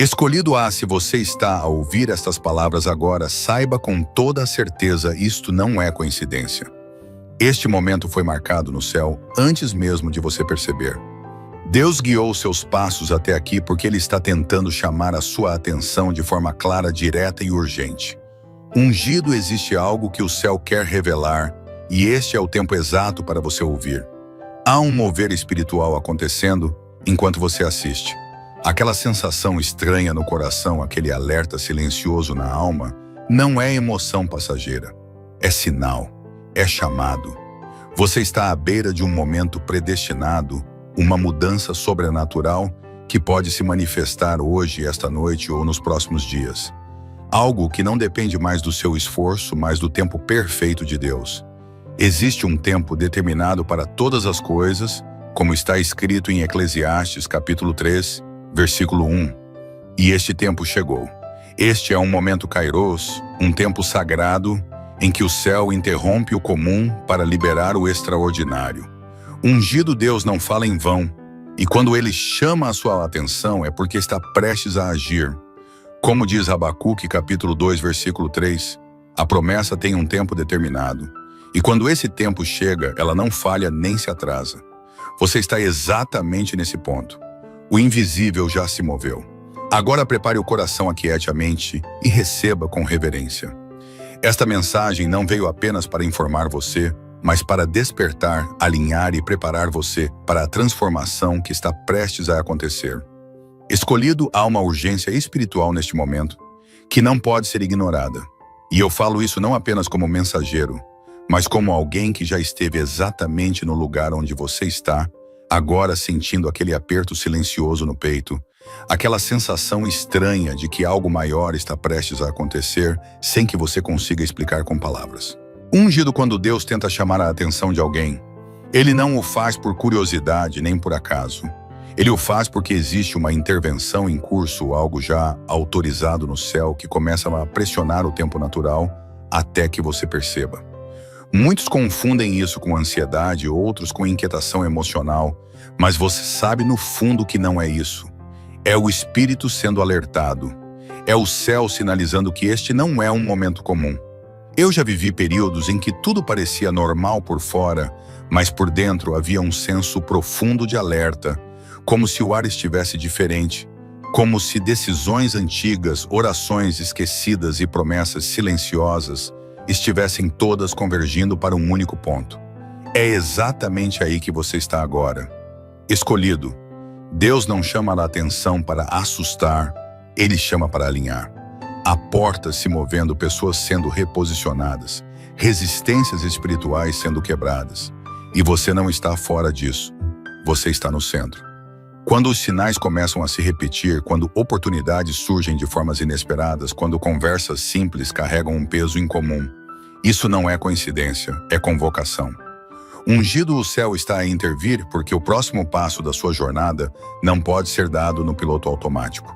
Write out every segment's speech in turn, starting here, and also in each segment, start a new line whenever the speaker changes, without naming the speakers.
Escolhido A, se você está a ouvir estas palavras agora, saiba com toda a certeza, isto não é coincidência. Este momento foi marcado no céu antes mesmo de você perceber. Deus guiou seus passos até aqui porque Ele está tentando chamar a sua atenção de forma clara, direta e urgente. Ungido, existe algo que o céu quer revelar, e este é o tempo exato para você ouvir. Há um mover espiritual acontecendo enquanto você assiste. Aquela sensação estranha no coração, aquele alerta silencioso na alma, não é emoção passageira. É sinal, é chamado. Você está à beira de um momento predestinado, uma mudança sobrenatural que pode se manifestar hoje, esta noite ou nos próximos dias. Algo que não depende mais do seu esforço, mas do tempo perfeito de Deus. Existe um tempo determinado para todas as coisas, como está escrito em Eclesiastes capítulo 3, versículo 1. E este tempo chegou. Este é um momento kairos, um tempo sagrado, em que o céu interrompe o comum para liberar o extraordinário. Ungido, Deus não fala em vão, e quando Ele chama a sua atenção é porque está prestes a agir. Como diz Abacuque capítulo 2, versículo 3, a promessa tem um tempo determinado, e quando esse tempo chega, ela não falha nem se atrasa. Você está exatamente nesse ponto. O invisível já se moveu. Agora prepare o coração, aquiete a mente e receba com reverência. Esta mensagem não veio apenas para informar você, mas para despertar, alinhar e preparar você para a transformação que está prestes a acontecer. Escolhido, há uma urgência espiritual neste momento, que não pode ser ignorada. E eu falo isso não apenas como mensageiro, mas como alguém que já esteve exatamente no lugar onde você está, agora sentindo aquele aperto silencioso no peito, aquela sensação estranha de que algo maior está prestes a acontecer sem que você consiga explicar com palavras. Ungido, quando Deus tenta chamar a atenção de alguém, Ele não o faz por curiosidade nem por acaso. Ele o faz porque existe uma intervenção em curso, algo já autorizado no céu que começa a pressionar o tempo natural até que você perceba. Muitos confundem isso com ansiedade, outros com inquietação emocional, mas você sabe no fundo que não é isso. É o Espírito sendo alertado. É o céu sinalizando que este não é um momento comum. Eu já vivi períodos em que tudo parecia normal por fora, mas por dentro havia um senso profundo de alerta, como se o ar estivesse diferente, como se decisões antigas, orações esquecidas e promessas silenciosas estivessem todas convergindo para um único ponto. É exatamente aí que você está agora. Escolhido, Deus não chama a atenção para assustar, Ele chama para alinhar. Há portas se movendo, pessoas sendo reposicionadas, resistências espirituais sendo quebradas. E você não está fora disso, você está no centro. Quando os sinais começam a se repetir, quando oportunidades surgem de formas inesperadas, quando conversas simples carregam um peso incomum, isso não é coincidência, é convocação. Ungido, o céu está a intervir porque o próximo passo da sua jornada não pode ser dado no piloto automático.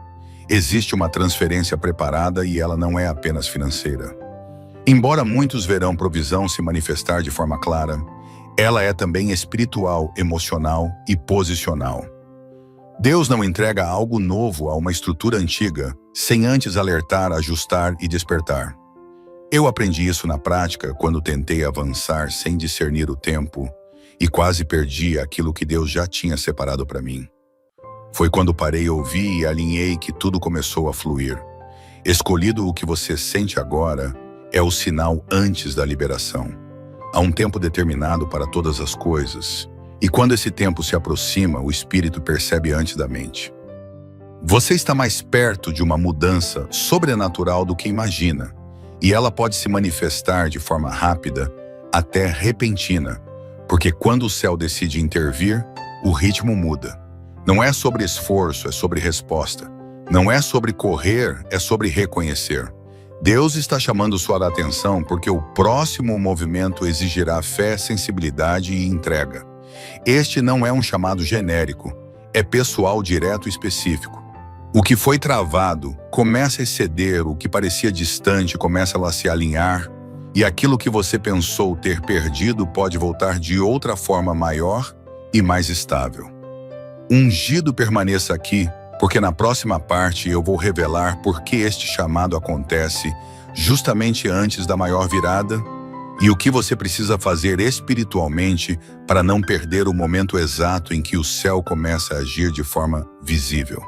Existe uma transferência preparada e ela não é apenas financeira. Embora muitos verão provisão se manifestar de forma clara, ela é também espiritual, emocional e posicional. Deus não entrega algo novo a uma estrutura antiga sem antes alertar, ajustar e despertar. Eu aprendi isso na prática quando tentei avançar sem discernir o tempo e quase perdi aquilo que Deus já tinha separado para mim. Foi quando parei, ouvi e alinhei que tudo começou a fluir. Escolhido, o que você sente agora é o sinal antes da liberação. Há um tempo determinado para todas as coisas, e quando esse tempo se aproxima, o espírito percebe antes da mente. Você está mais perto de uma mudança sobrenatural do que imagina, e ela pode se manifestar de forma rápida até repentina, porque quando o céu decide intervir, o ritmo muda. Não é sobre esforço, é sobre resposta. Não é sobre correr, é sobre reconhecer. Deus está chamando sua atenção porque o próximo movimento exigirá fé, sensibilidade e entrega. Este não é um chamado genérico, é pessoal, direto e específico. O que foi travado começa a exceder, o que parecia distante começa a se alinhar, e aquilo que você pensou ter perdido pode voltar de outra forma maior e mais estável. Ungido, permaneça aqui, porque na próxima parte eu vou revelar por que este chamado acontece justamente antes da maior virada e o que você precisa fazer espiritualmente para não perder o momento exato em que o céu começa a agir de forma visível.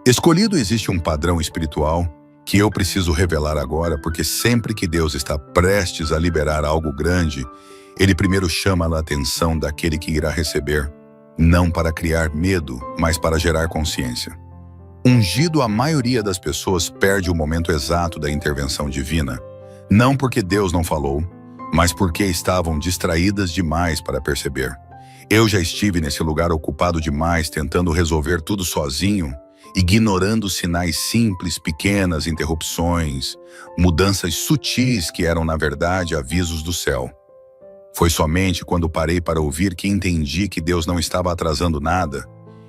Escolhido, existe um padrão espiritual que eu preciso revelar agora, porque sempre que Deus está prestes a liberar algo grande, Ele primeiro chama a atenção daquele que irá receber, não para criar medo, mas para gerar consciência. Ungido, a maioria das pessoas perde o momento exato da intervenção divina, não porque Deus não falou, mas porque estavam distraídas demais para perceber. Eu já estive nesse lugar ocupado demais, tentando resolver tudo sozinho, ignorando sinais simples, pequenas interrupções, mudanças sutis que eram, na verdade, avisos do céu. Foi somente quando parei para ouvir que entendi que Deus não estava atrasando nada.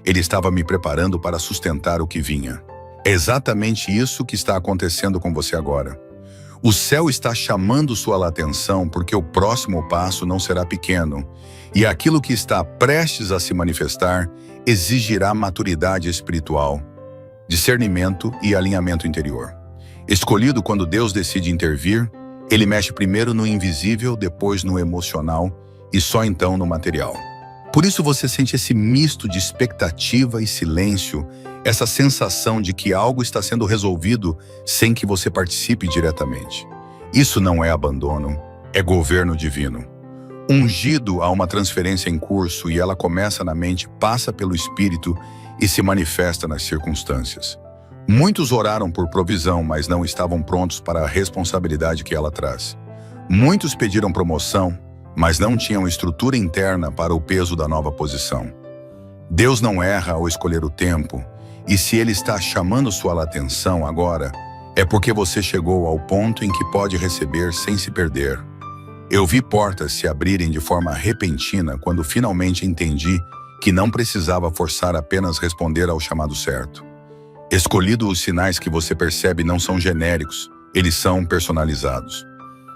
Ele estava me preparando para sustentar o que vinha. É exatamente isso que está acontecendo com você agora. O céu está chamando sua atenção porque o próximo passo não será pequeno, e aquilo que está prestes a se manifestar exigirá maturidade espiritual, discernimento e alinhamento interior. Escolhido, quando Deus decide intervir, Ele mexe primeiro no invisível, depois no emocional e só então no material. Por isso você sente esse misto de expectativa e silêncio, essa sensação de que algo está sendo resolvido sem que você participe diretamente. Isso não é abandono, é governo divino. Ungido, há uma transferência em curso e ela começa na mente, passa pelo espírito e se manifesta nas circunstâncias. Muitos oraram por provisão, mas não estavam prontos para a responsabilidade que ela traz. Muitos pediram promoção, mas não tinham estrutura interna para o peso da nova posição. Deus não erra ao escolher o tempo, e se Ele está chamando sua atenção agora, é porque você chegou ao ponto em que pode receber sem se perder. Eu vi portas se abrirem de forma repentina quando finalmente entendi que não precisava forçar, apenas responder ao chamado certo. Escolhido, os sinais que você percebe não são genéricos, eles são personalizados.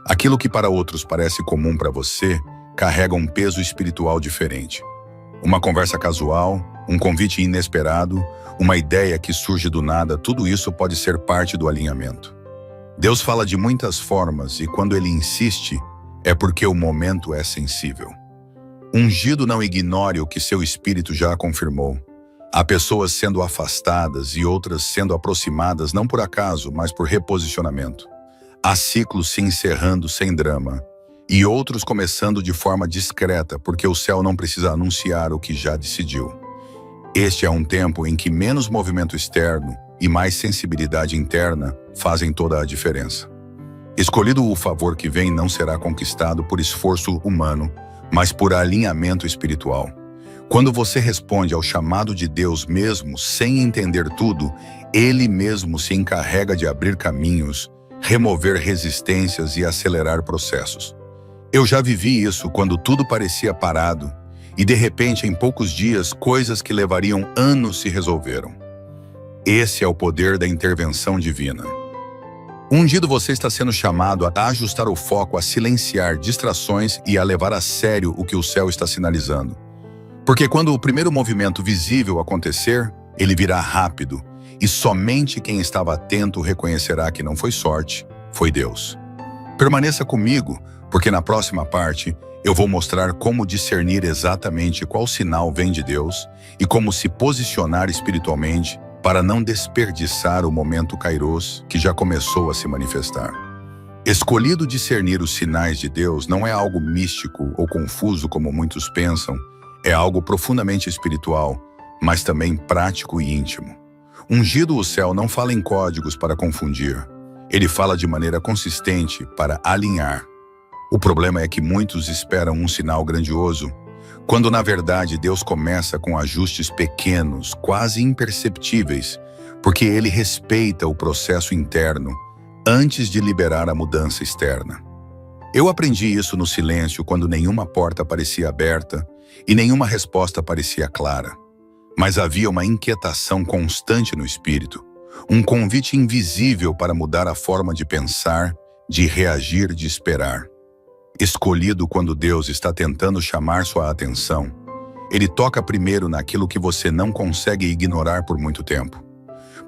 Aquilo que para outros parece comum para você carrega um peso espiritual diferente. Uma conversa casual, um convite inesperado, uma ideia que surge do nada, tudo isso pode ser parte do alinhamento. Deus fala de muitas formas e quando Ele insiste, é porque o momento é sensível. Ungido, não ignore o que seu espírito já confirmou. Há pessoas sendo afastadas e outras sendo aproximadas não por acaso, mas por reposicionamento. Há ciclos se encerrando sem drama e outros começando de forma discreta, porque o céu não precisa anunciar o que já decidiu. Este é um tempo em que menos movimento externo e mais sensibilidade interna fazem toda a diferença. Escolhido, o favor que vem não será conquistado por esforço humano, mas por alinhamento espiritual. Quando você responde ao chamado de Deus mesmo sem entender tudo, Ele mesmo se encarrega de abrir caminhos, remover resistências e acelerar processos. Eu já vivi isso quando tudo parecia parado e de repente em poucos dias coisas que levariam anos se resolveram. Esse é o poder da intervenção divina. Ungido, você está sendo chamado a ajustar o foco, a silenciar distrações e a levar a sério o que o céu está sinalizando. Porque quando o primeiro movimento visível acontecer, ele virá rápido, e somente quem estava atento reconhecerá que não foi sorte, foi Deus. Permaneça comigo, porque na próxima parte eu vou mostrar como discernir exatamente qual sinal vem de Deus e como se posicionar espiritualmente para não desperdiçar o momento Kairos que já começou a se manifestar. Escolhido, discernir os sinais de Deus não é algo místico ou confuso como muitos pensam, é algo profundamente espiritual, mas também prático e íntimo. Ungido, o céu não fala em códigos para confundir, ele fala de maneira consistente para alinhar. O problema é que muitos esperam um sinal grandioso, quando na verdade Deus começa com ajustes pequenos, quase imperceptíveis, porque Ele respeita o processo interno antes de liberar a mudança externa. Eu aprendi isso no silêncio, quando nenhuma porta parecia aberta e nenhuma resposta parecia clara. Mas havia uma inquietação constante no espírito, um convite invisível para mudar a forma de pensar, de reagir, de esperar. Escolhido, quando Deus está tentando chamar sua atenção, ele toca primeiro naquilo que você não consegue ignorar por muito tempo.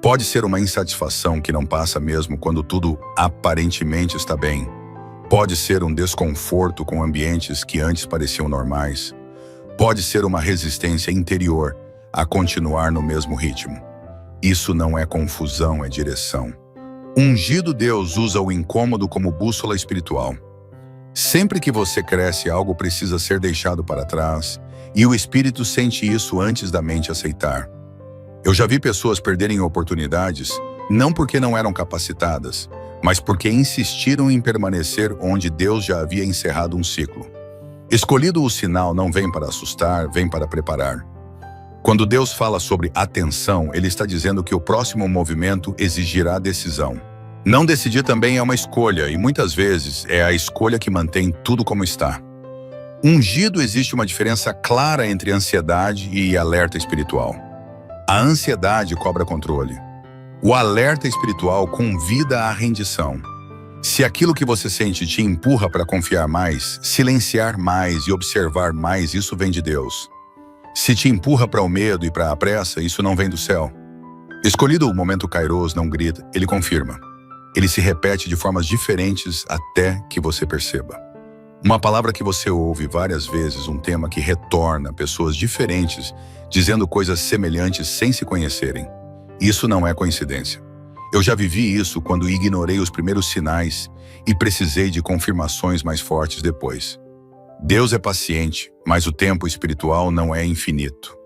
Pode ser uma insatisfação que não passa mesmo quando tudo aparentemente está bem. Pode ser um desconforto com ambientes que antes pareciam normais. Pode ser uma resistência interior a continuar no mesmo ritmo. Isso não é confusão, é direção. Ungido Deus usa o incômodo como bússola espiritual. Sempre que você cresce, algo precisa ser deixado para trás, e o espírito sente isso antes da mente aceitar. Eu já vi pessoas perderem oportunidades, não porque não eram capacitadas, mas porque insistiram em permanecer onde Deus já havia encerrado um ciclo. Escolhido o sinal não vem para assustar, vem para preparar. Quando Deus fala sobre atenção, Ele está dizendo que o próximo movimento exigirá decisão. Não decidir também é uma escolha, e muitas vezes é a escolha que mantém tudo como está. Ungido, existe uma diferença clara entre ansiedade e alerta espiritual. A ansiedade cobra controle. O alerta espiritual convida à rendição. Se aquilo que você sente te empurra para confiar mais, silenciar mais e observar mais, isso vem de Deus. Se te empurra para o medo e para a pressa, isso não vem do céu. Escolhido o momento Kairos não grita, ele confirma. Ele se repete de formas diferentes até que você perceba. Uma palavra que você ouve várias vezes, um tema que retorna, pessoas diferentes dizendo coisas semelhantes sem se conhecerem. Isso não é coincidência. Eu já vivi isso quando ignorei os primeiros sinais e precisei de confirmações mais fortes depois. Deus é paciente, mas o tempo espiritual não é infinito.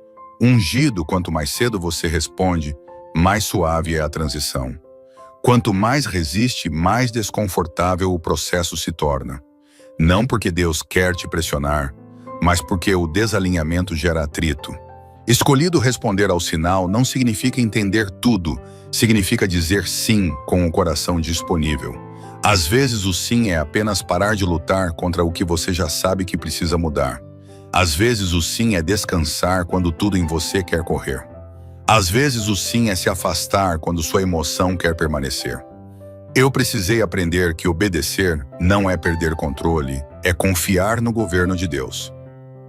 Ungido, quanto mais cedo você responde, mais suave é a transição. Quanto mais resiste, mais desconfortável o processo se torna. Não porque Deus quer te pressionar, mas porque o desalinhamento gera atrito. Escolhido responder ao sinal não significa entender tudo, significa dizer sim com o coração disponível. Às vezes o sim é apenas parar de lutar contra o que você já sabe que precisa mudar. Às vezes o sim é descansar quando tudo em você quer correr. Às vezes o sim é se afastar quando sua emoção quer permanecer. Eu precisei aprender que obedecer não é perder controle, é confiar no governo de Deus.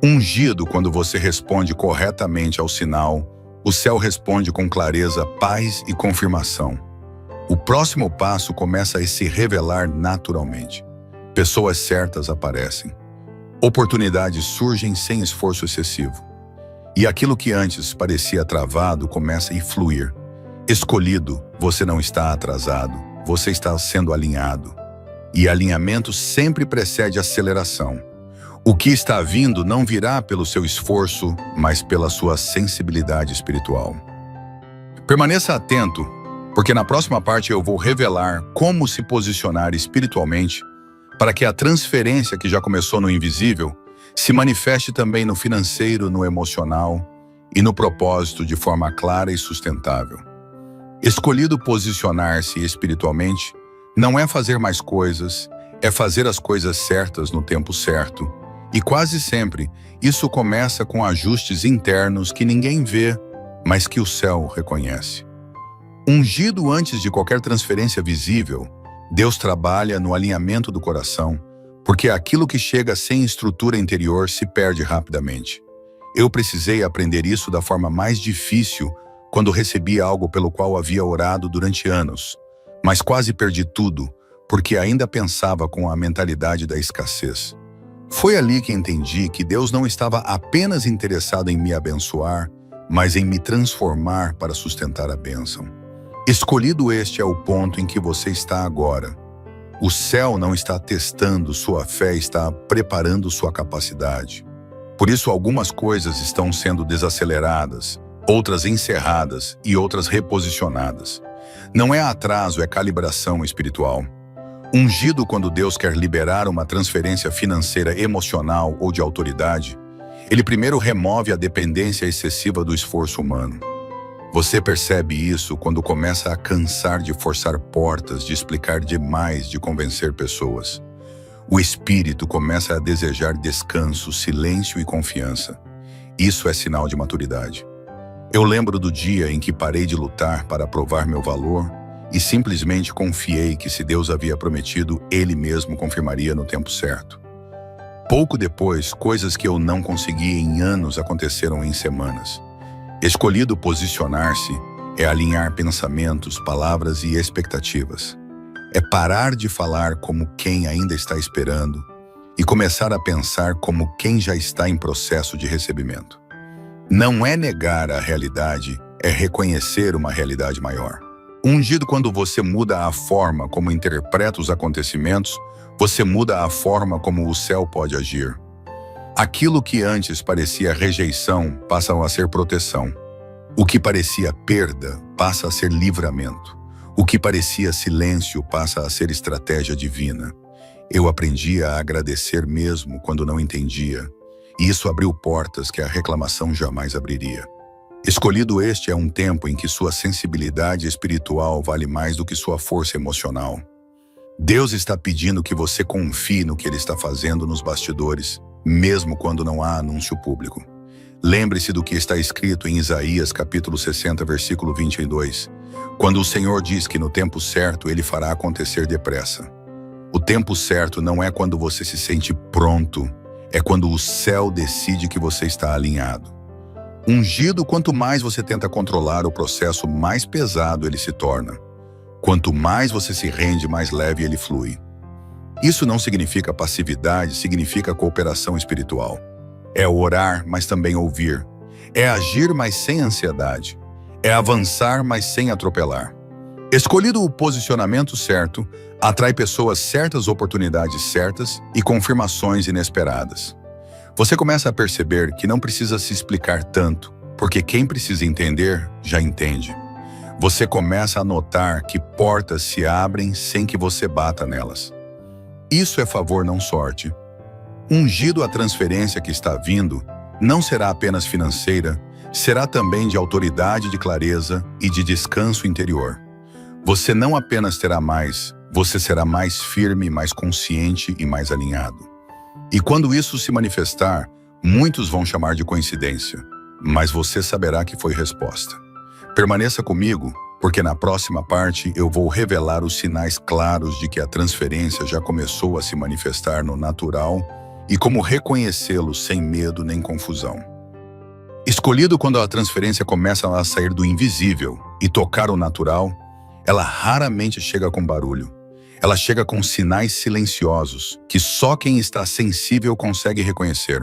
Ungido, quando você responde corretamente ao sinal, o céu responde com clareza, paz e confirmação. O próximo passo começa a se revelar naturalmente. Pessoas certas aparecem. Oportunidades surgem sem esforço excessivo. E aquilo que antes parecia travado começa a fluir. Escolhido, você não está atrasado, você está sendo alinhado. E alinhamento sempre precede aceleração. O que está vindo não virá pelo seu esforço, mas pela sua sensibilidade espiritual. Permaneça atento, porque na próxima parte eu vou revelar como se posicionar espiritualmente para que a transferência que já começou no invisível se manifeste também no financeiro, no emocional e no propósito de forma clara e sustentável. Escolhido posicionar-se espiritualmente não é fazer mais coisas, é fazer as coisas certas no tempo certo. E quase sempre, isso começa com ajustes internos que ninguém vê, mas que o céu reconhece. Ungido antes de qualquer transferência visível, Deus trabalha no alinhamento do coração, porque aquilo que chega sem estrutura interior se perde rapidamente. Eu precisei aprender isso da forma mais difícil quando recebi algo pelo qual havia orado durante anos, mas quase perdi tudo, porque ainda pensava com a mentalidade da escassez. Foi ali que entendi que Deus não estava apenas interessado em me abençoar, mas em me transformar para sustentar a bênção. Escolhido, este é o ponto em que você está agora. O céu não está testando sua fé, está preparando sua capacidade. Por isso, algumas coisas estão sendo desaceleradas, outras encerradas e outras reposicionadas. Não é atraso, é calibração espiritual. Ungido, quando Deus quer liberar uma transferência financeira, emocional ou de autoridade, Ele primeiro remove a dependência excessiva do esforço humano. Você percebe isso quando começa a cansar de forçar portas, de explicar demais, de convencer pessoas. O espírito começa a desejar descanso, silêncio e confiança. Isso é sinal de maturidade. Eu lembro do dia em que parei de lutar para provar meu valor e simplesmente confiei que se Deus havia prometido, Ele mesmo confirmaria no tempo certo. Pouco depois, coisas que eu não consegui em anos aconteceram em semanas. Escolhido posicionar-se é alinhar pensamentos, palavras e expectativas. É parar de falar como quem ainda está esperando e começar a pensar como quem já está em processo de recebimento. Não é negar a realidade, é reconhecer uma realidade maior. Ungido, quando você muda a forma como interpreta os acontecimentos, você muda a forma como o céu pode agir. Aquilo que antes parecia rejeição passa a ser proteção. O que parecia perda passa a ser livramento. O que parecia silêncio passa a ser estratégia divina. Eu aprendi a agradecer mesmo quando não entendia, e isso abriu portas que a reclamação jamais abriria. Escolhido, este é um tempo em que sua sensibilidade espiritual vale mais do que sua força emocional. Deus está pedindo que você confie no que Ele está fazendo nos bastidores, mesmo quando não há anúncio público. Lembre-se do que está escrito em Isaías capítulo 60, versículo 22, quando o Senhor diz que no tempo certo Ele fará acontecer depressa. O tempo certo não é quando você se sente pronto, é quando o céu decide que você está alinhado. Ungido, quanto mais você tenta controlar o processo, mais pesado ele se torna. Quanto mais você se rende, mais leve ele flui. Isso não significa passividade, significa cooperação espiritual. É orar, mas também ouvir. É agir, mas sem ansiedade. É avançar, mas sem atropelar. Escolhido o posicionamento certo, atrai pessoas certas, oportunidades certas e confirmações inesperadas. Você começa a perceber que não precisa se explicar tanto, porque quem precisa entender, já entende. Você começa a notar que portas se abrem sem que você bata nelas. Isso é favor, não sorte. Ungido, a transferência que está vindo não será apenas financeira, será também de autoridade, de clareza e de descanso interior. Você não apenas terá mais, você será mais firme, mais consciente e mais alinhado. E quando isso se manifestar, muitos vão chamar de coincidência, mas você saberá que foi resposta. Permaneça comigo, porque na próxima parte eu vou revelar os sinais claros de que a transferência já começou a se manifestar no natural e como reconhecê-lo sem medo nem confusão. Escolhido, quando a transferência começa a sair do invisível e tocar o natural, ela raramente chega com barulho. Ela chega com sinais silenciosos que só quem está sensível consegue reconhecer.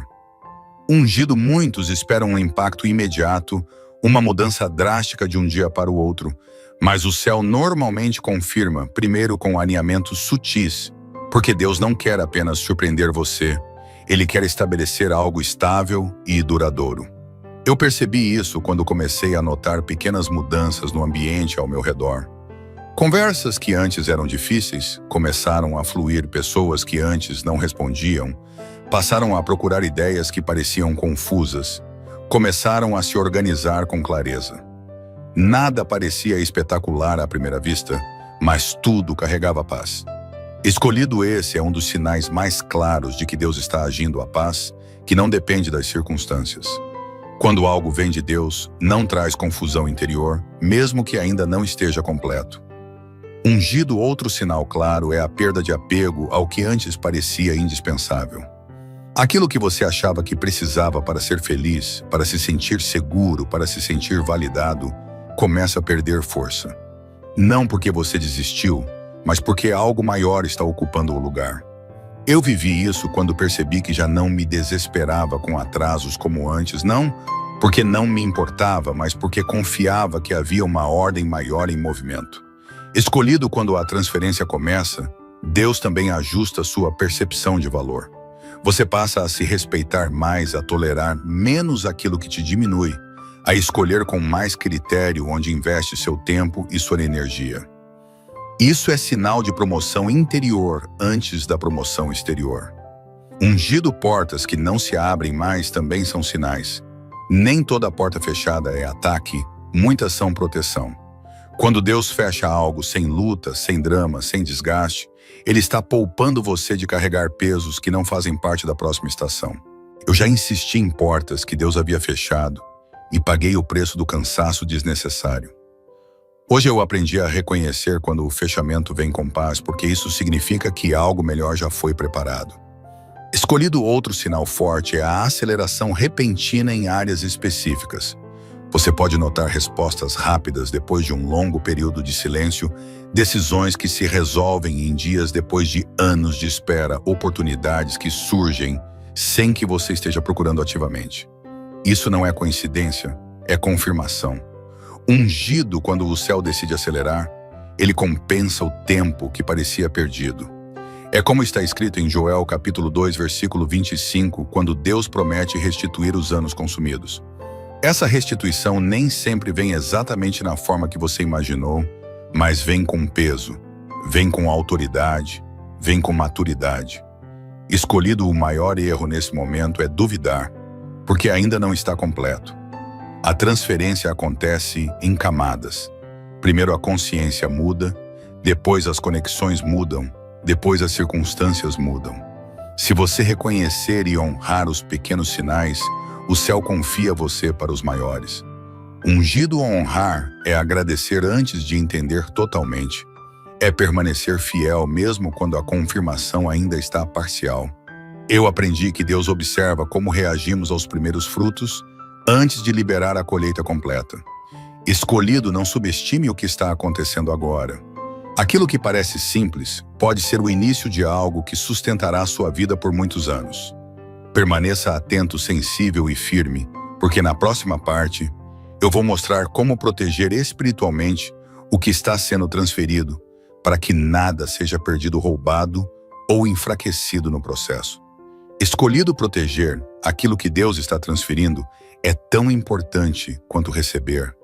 Ungido, muitos esperam um impacto imediato, uma mudança drástica de um dia para o outro, mas o céu normalmente confirma, primeiro com alinhamentos sutis, porque Deus não quer apenas surpreender você, Ele quer estabelecer algo estável e duradouro. Eu percebi isso quando comecei a notar pequenas mudanças no ambiente ao meu redor. Conversas que antes eram difíceis começaram a fluir, pessoas que antes não respondiam passaram a procurar ideias que pareciam confusas, começaram a se organizar com clareza. Nada parecia espetacular à primeira vista, mas tudo carregava paz. Escolhido, esse é um dos sinais mais claros de que Deus está agindo a paz, que não depende das circunstâncias. Quando algo vem de Deus, não traz confusão interior, mesmo que ainda não esteja completo. Ungido, outro sinal claro é a perda de apego ao que antes parecia indispensável. Aquilo que você achava que precisava para ser feliz, para se sentir seguro, para se sentir validado, começa a perder força. Não porque você desistiu, mas porque algo maior está ocupando o lugar. Eu vivi isso quando percebi que já não me desesperava com atrasos como antes, não porque não me importava, mas porque confiava que havia uma ordem maior em movimento. Escolhido, quando a transferência começa, Deus também ajusta sua percepção de valor. Você passa a se respeitar mais, a tolerar menos aquilo que te diminui, a escolher com mais critério onde investe seu tempo e sua energia. Isso é sinal de promoção interior antes da promoção exterior. Ungido, portas que não se abrem mais também são sinais. Nem toda porta fechada é ataque, muitas são proteção. Quando Deus fecha algo sem luta, sem drama, sem desgaste, Ele está poupando você de carregar pesos que não fazem parte da próxima estação. Eu já insisti em portas que Deus havia fechado e paguei o preço do cansaço desnecessário. Hoje eu aprendi a reconhecer quando o fechamento vem com paz, porque isso significa que algo melhor já foi preparado. Escolhido outro sinal forte é a aceleração repentina em áreas específicas. Você pode notar respostas rápidas depois de um longo período de silêncio, decisões que se resolvem em dias depois de anos de espera, oportunidades que surgem sem que você esteja procurando ativamente. Isso não é coincidência, é confirmação. Ungido, quando o céu decide acelerar, ele compensa o tempo que parecia perdido. É como está escrito em Joel capítulo 2, versículo 25, quando Deus promete restituir os anos consumidos. Essa restituição nem sempre vem exatamente na forma que você imaginou, mas vem com peso, vem com autoridade, vem com maturidade. Escolhido, o maior erro nesse momento é duvidar, porque ainda não está completo. A transferência acontece em camadas. Primeiro a consciência muda, depois as conexões mudam, depois as circunstâncias mudam. Se você reconhecer e honrar os pequenos sinais, o céu confia você para os maiores. Ungido a honrar é agradecer antes de entender totalmente. É permanecer fiel mesmo quando a confirmação ainda está parcial. Eu aprendi que Deus observa como reagimos aos primeiros frutos antes de liberar a colheita completa. Escolhido, não subestime o que está acontecendo agora. Aquilo que parece simples pode ser o início de algo que sustentará sua vida por muitos anos. Permaneça atento, sensível e firme, porque na próxima parte eu vou mostrar como proteger espiritualmente o que está sendo transferido para que nada seja perdido, roubado ou enfraquecido no processo. Escolhido proteger aquilo que Deus está transferindo é tão importante quanto receber,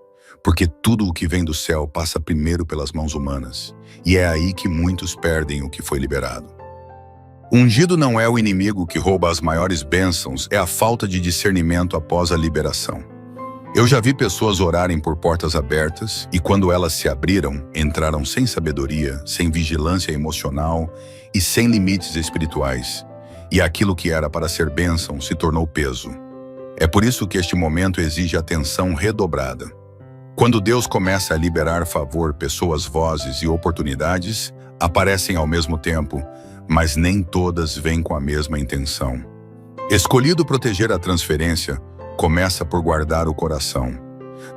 porque tudo o que vem do céu passa primeiro pelas mãos humanas, e é aí que muitos perdem o que foi liberado. Ungido não é o inimigo que rouba as maiores bênçãos, é a falta de discernimento após a liberação. Eu já vi pessoas orarem por portas abertas e quando elas se abriram, entraram sem sabedoria, sem vigilância emocional e sem limites espirituais. E aquilo que era para ser bênção se tornou peso. É por isso que este momento exige atenção redobrada. Quando Deus começa a liberar favor, pessoas, vozes e oportunidades aparecem ao mesmo tempo, mas nem todas vêm com a mesma intenção. Escolhido proteger a transferência, começa por guardar o coração.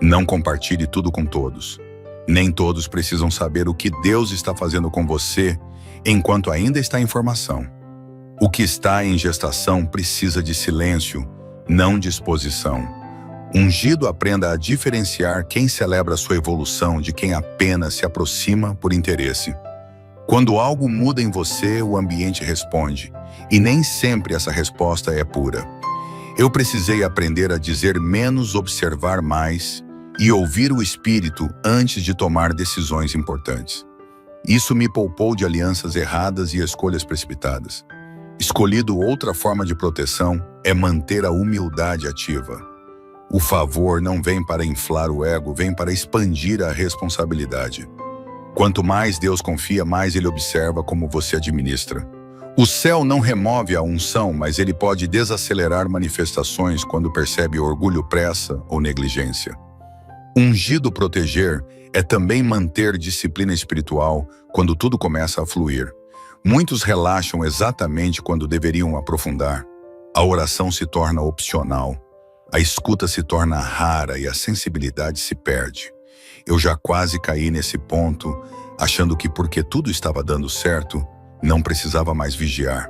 Não compartilhe tudo com todos. Nem todos precisam saber o que Deus está fazendo com você enquanto ainda está em formação. O que está em gestação precisa de silêncio, não de exposição. Ungido, aprenda a diferenciar quem celebra sua evolução de quem apenas se aproxima por interesse. Quando algo muda em você, o ambiente responde, e nem sempre essa resposta é pura. Eu precisei aprender a dizer menos, observar mais e ouvir o espírito antes de tomar decisões importantes. Isso me poupou de alianças erradas e escolhas precipitadas. Escolhido, outra forma de proteção é manter a humildade ativa. O favor não vem para inflar o ego, vem para expandir a responsabilidade. Quanto mais Deus confia, mais Ele observa como você administra. O céu não remove a unção, mas ele pode desacelerar manifestações quando percebe orgulho, pressa ou negligência. Ungido proteger é também manter disciplina espiritual quando tudo começa a fluir. Muitos relaxam exatamente quando deveriam aprofundar. A oração se torna opcional. A escuta se torna rara e a sensibilidade se perde. Eu já quase caí nesse ponto, achando que porque tudo estava dando certo, não precisava mais vigiar.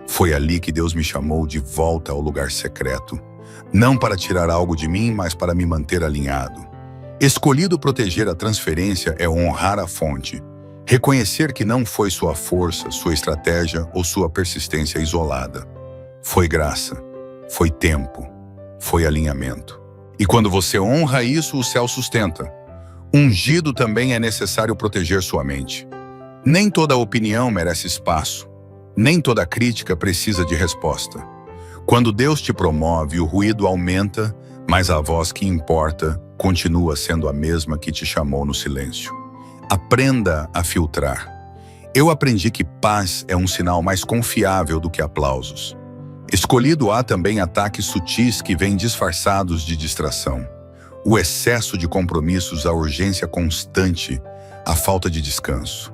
Foi ali que Deus me chamou de volta ao lugar secreto. Não para tirar algo de mim, mas para me manter alinhado. Escolhido proteger a transferência é honrar a fonte. Reconhecer que não foi sua força, sua estratégia ou sua persistência isolada. Foi graça, foi tempo, foi alinhamento. E quando você honra isso, o céu sustenta. Ungido também é necessário proteger sua mente. Nem toda opinião merece espaço. Nem toda crítica precisa de resposta. Quando Deus te promove, o ruído aumenta, mas a voz que importa continua sendo a mesma que te chamou no silêncio. Aprenda a filtrar. Eu aprendi que paz é um sinal mais confiável do que aplausos. Escolhido, há também ataques sutis que vêm disfarçados de distração. O excesso de compromissos, a urgência constante, a falta de descanso.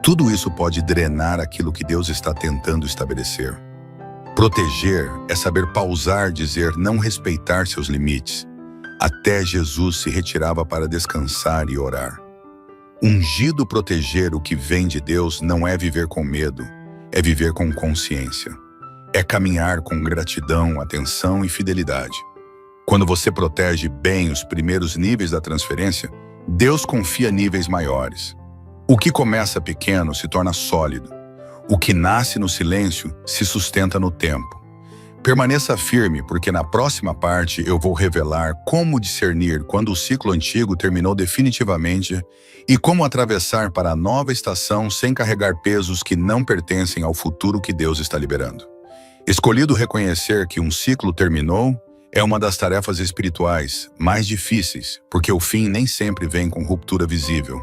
Tudo isso pode drenar aquilo que Deus está tentando estabelecer. Proteger é saber pausar, dizer, não respeitar seus limites. Até Jesus se retirava para descansar e orar. Ungido proteger o que vem de Deus não é viver com medo, é viver com consciência. É caminhar com gratidão, atenção e fidelidade. Quando você protege bem os primeiros níveis da transferência, Deus confia níveis maiores. O que começa pequeno se torna sólido. O que nasce no silêncio se sustenta no tempo. Permaneça firme, porque na próxima parte eu vou revelar como discernir quando o ciclo antigo terminou definitivamente e como atravessar para a nova estação sem carregar pesos que não pertencem ao futuro que Deus está liberando. Escolhido reconhecer que um ciclo terminou é uma das tarefas espirituais mais difíceis, porque o fim nem sempre vem com ruptura visível.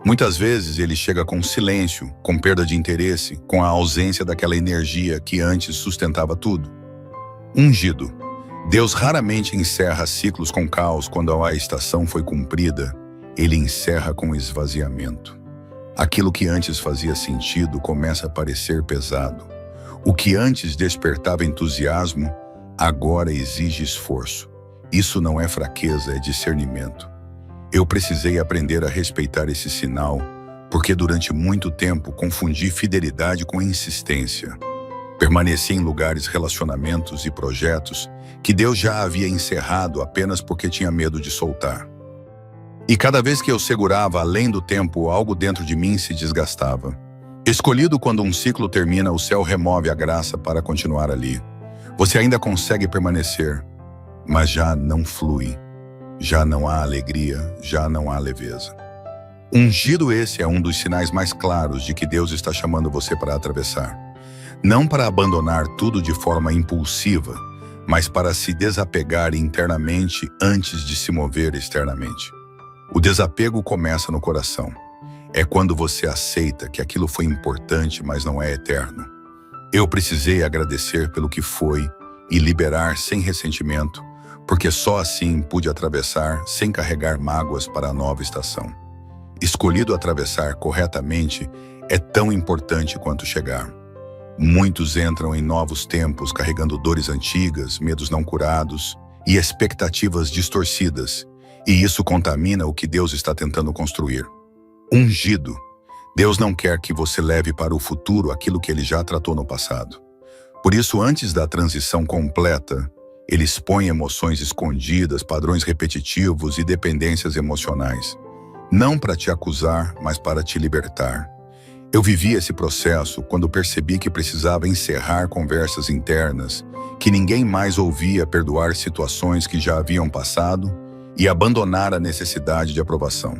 Muitas vezes ele chega com silêncio, com perda de interesse, com a ausência daquela energia que antes sustentava tudo. Ungido. Deus raramente encerra ciclos com caos quando a estação foi cumprida. Ele encerra com esvaziamento. Aquilo que antes fazia sentido começa a parecer pesado. O que antes despertava entusiasmo, agora exige esforço. Isso não é fraqueza, é discernimento. Eu precisei aprender a respeitar esse sinal, porque durante muito tempo confundi fidelidade com insistência. Permaneci em lugares, relacionamentos e projetos que Deus já havia encerrado apenas porque tinha medo de soltar. E cada vez que eu segurava além do tempo, algo dentro de mim se desgastava. Escolhido quando um ciclo termina, o céu remove a graça para continuar ali. Você ainda consegue permanecer, mas já não flui. Já não há alegria, já não há leveza. Ungido, esse é um dos sinais mais claros de que Deus está chamando você para atravessar. Não para abandonar tudo de forma impulsiva, mas para se desapegar internamente antes de se mover externamente. O desapego começa no coração. É quando você aceita que aquilo foi importante, mas não é eterno. Eu precisei agradecer pelo que foi e liberar sem ressentimento, porque só assim pude atravessar sem carregar mágoas para a nova estação. Escolhido atravessar corretamente é tão importante quanto chegar. Muitos entram em novos tempos carregando dores antigas, medos não curados e expectativas distorcidas, e isso contamina o que Deus está tentando construir. Ungido. Deus não quer que você leve para o futuro aquilo que Ele já tratou no passado. Por isso, antes da transição completa, Ele expõe emoções escondidas, padrões repetitivos e dependências emocionais. Não para te acusar, mas para te libertar. Eu vivi esse processo quando percebi que precisava encerrar conversas internas, que ninguém mais ouvia, perdoar situações que já haviam passado e abandonar a necessidade de aprovação.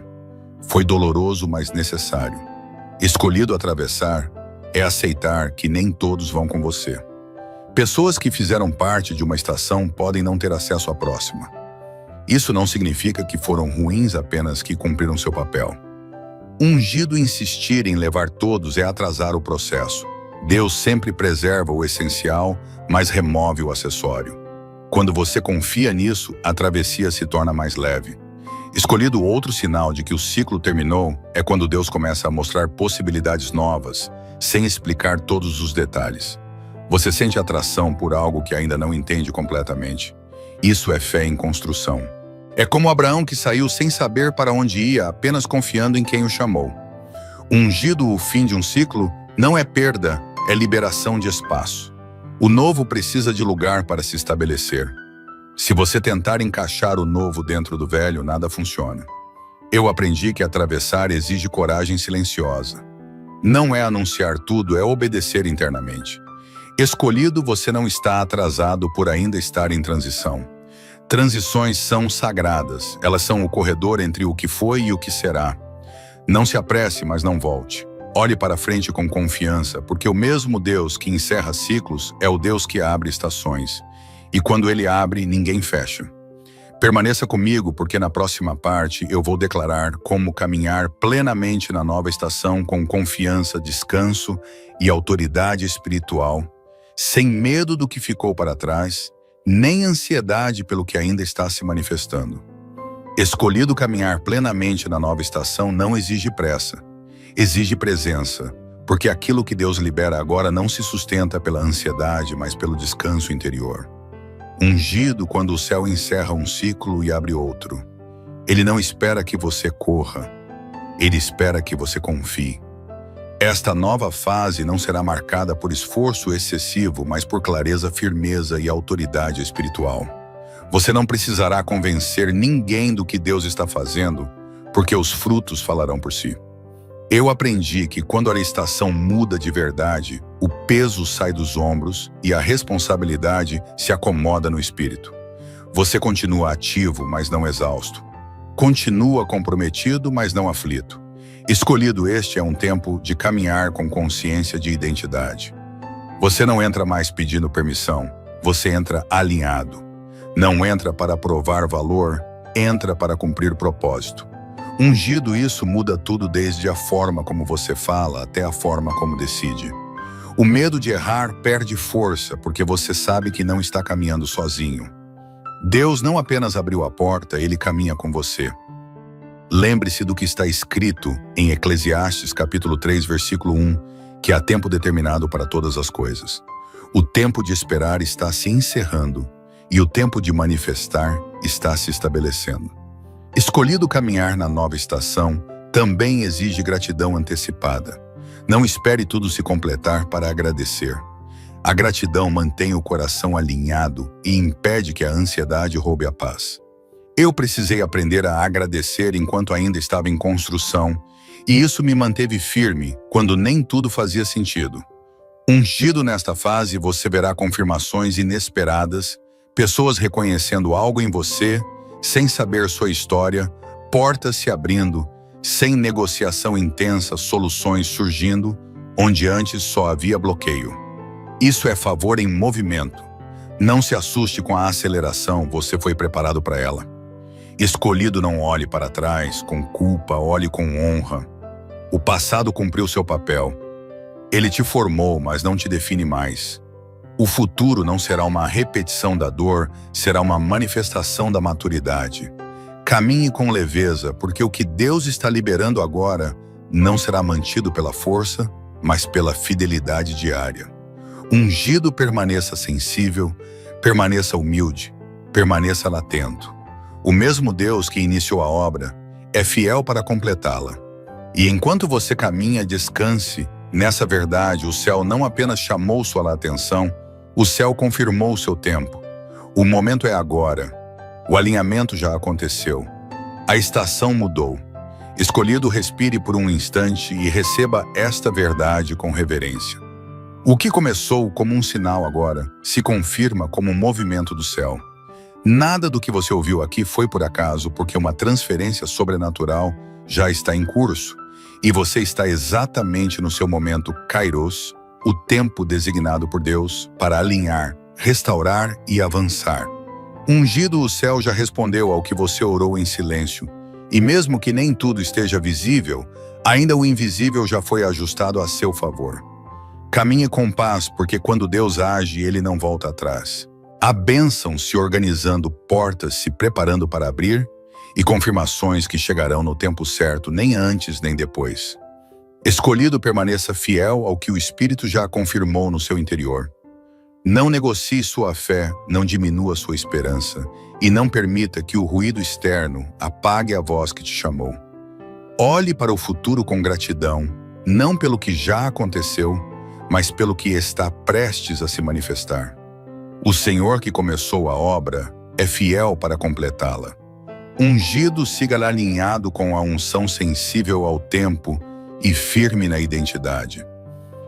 Foi doloroso, mas necessário. Escolhido atravessar é aceitar que nem todos vão com você. Pessoas que fizeram parte de uma estação podem não ter acesso à próxima. Isso não significa que foram ruins, apenas que cumpriram seu papel. Ungido insistir em levar todos é atrasar o processo. Deus sempre preserva o essencial, mas remove o acessório. Quando você confia nisso, a travessia se torna mais leve. Escolhido outro sinal de que o ciclo terminou é quando Deus começa a mostrar possibilidades novas, sem explicar todos os detalhes. Você sente atração por algo que ainda não entende completamente. Isso é fé em construção. É como Abraão, que saiu sem saber para onde ia, apenas confiando em quem o chamou. Ungido, o fim de um ciclo não é perda, é liberação de espaço. O novo precisa de lugar para se estabelecer. Se você tentar encaixar o novo dentro do velho, nada funciona. Eu aprendi que atravessar exige coragem silenciosa. Não é anunciar tudo, é obedecer internamente. Escolhido, você não está atrasado por ainda estar em transição. Transições são sagradas, elas são o corredor entre o que foi e o que será. Não se apresse, mas não volte. Olhe para frente com confiança, porque o mesmo Deus que encerra ciclos é o Deus que abre estações. E quando Ele abre, ninguém fecha. Permaneça comigo, porque na próxima parte eu vou declarar como caminhar plenamente na nova estação com confiança, descanso e autoridade espiritual, sem medo do que ficou para trás, nem ansiedade pelo que ainda está se manifestando. Escolhido caminhar plenamente na nova estação não exige pressa, exige presença, Porque aquilo que Deus libera agora não se sustenta pela ansiedade, mas pelo descanso interior. Ungido quando o céu encerra um ciclo e abre outro. Ele não espera que você corra, ele espera que você confie. Esta nova fase não será marcada por esforço excessivo, mas por clareza, firmeza e autoridade espiritual. Você não precisará convencer ninguém do que Deus está fazendo, porque os frutos falarão por si. Eu aprendi que quando a estação muda de verdade, o peso sai dos ombros e a responsabilidade se acomoda no espírito. Você continua ativo, mas não exausto. Continua comprometido, mas não aflito. Escolhido, este é um tempo de caminhar com consciência de identidade. Você não entra mais pedindo permissão, você entra alinhado. Não entra para provar valor, entra para cumprir propósito. Ungido, isso muda tudo, desde a forma como você fala até a forma como decide. O medo de errar perde força porque você sabe que não está caminhando sozinho. Deus não apenas abriu a porta, ele caminha com você. Lembre-se do que está escrito em Eclesiastes capítulo 3, versículo 1, que há tempo determinado para todas as coisas. O tempo de esperar está se encerrando e o tempo de manifestar está se estabelecendo. Escolhido caminhar na nova estação também exige gratidão antecipada. Não espere tudo se completar para agradecer. A gratidão mantém o coração alinhado e impede que a ansiedade roube a paz. Eu precisei aprender a agradecer enquanto ainda estava em construção, e isso me manteve firme quando nem tudo fazia sentido. Ungido nesta fase, você verá confirmações inesperadas, pessoas reconhecendo algo em você, sem saber sua história, portas se abrindo, sem negociação intensa, soluções surgindo, onde antes só havia bloqueio. Isso é favor em movimento. Não se assuste com a aceleração, você foi preparado para ela. Escolhido, não olhe para trás com culpa, olhe com honra. O passado cumpriu seu papel. Ele te formou, mas não te define mais. O futuro não será uma repetição da dor, será uma manifestação da maturidade. Caminhe com leveza, porque o que Deus está liberando agora não será mantido pela força, mas pela fidelidade diária. Ungido, permaneça sensível, permaneça humilde, permaneça atento. O mesmo Deus que iniciou a obra é fiel para completá-la. E enquanto você caminha, descanse nessa verdade. O céu não apenas chamou sua atenção, o céu confirmou seu tempo. O momento é agora. O alinhamento já aconteceu. A estação mudou. Escolhido, respire por um instante e receba esta verdade com reverência. O que começou como um sinal agora se confirma como um movimento do céu. Nada do que você ouviu aqui foi por acaso, porque uma transferência sobrenatural já está em curso e você está exatamente no seu momento Kairos, o tempo designado por Deus para alinhar, restaurar e avançar. Ungido, o céu já respondeu ao que você orou em silêncio, e mesmo que nem tudo esteja visível, ainda o invisível já foi ajustado a seu favor. Caminhe com paz, porque quando Deus age, ele não volta atrás. Há bênçãos se organizando, portas se preparando para abrir e confirmações que chegarão no tempo certo, nem antes nem depois. Escolhido, permaneça fiel ao que o Espírito já confirmou no seu interior. Não negocie sua fé, não diminua sua esperança e não permita que o ruído externo apague a voz que te chamou. Olhe para o futuro com gratidão, não pelo que já aconteceu, mas pelo que está prestes a se manifestar. O Senhor que começou a obra é fiel para completá-la. Ungido, siga alinhado com a unção, sensível ao tempo e firme na identidade.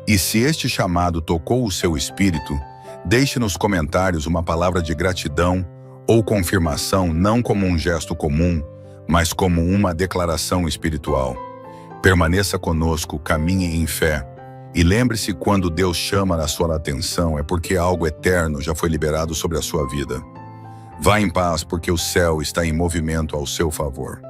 E se este chamado tocou o seu espírito, deixe nos comentários uma palavra de gratidão ou confirmação, não como um gesto comum, mas como uma declaração espiritual. Permaneça conosco, caminhe em fé. E lembre-se, quando Deus chama a sua atenção, é porque algo eterno já foi liberado sobre a sua vida. Vá em paz, porque o céu está em movimento ao seu favor.